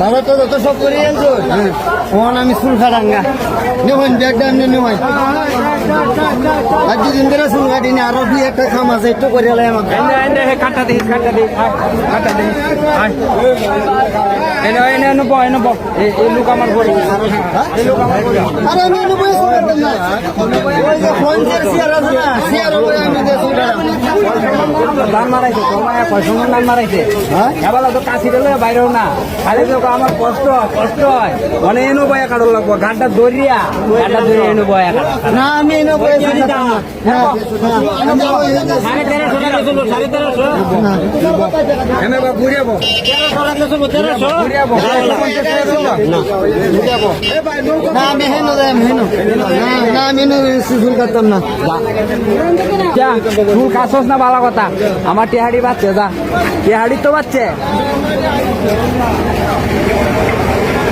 বাবা তো যত সব করে আনছো ওখানে আমি চুল খাটাঙ্গা নেবেন ব্যাগটা এমনি নেবেন আর দুদিন ধরে চুল কাটিনি আরো দুই একটা খাম আছে একটু করে আমাকে কাটা দিই কাটা দিই এনে নেবো এই লোক আমার বড়ি এই লোক আমার বড়ি আরে আমি নেবো ওই যে ফোন শেয়ার আছে না শেয়ার হবে আমি যে চুল দান মারাইছে তোমার পয়সা দান মারাইছে এবার তো কাশি দিলে বাইরেও না খালি তো আমার কষ্ট হয় মানে এনো বয়া কাটল লাগবো ঘাটটা দরিয়া এনো বয়া কাটা না আমি এনে বসে ঘুরিয়াবো না আমি হেনো না আমি চুল কাটতাম না চুল কাছস না ভালো কথা আমার টেহাড়ি বাচ্চে যা টেহাড়ি তো বাচ্চে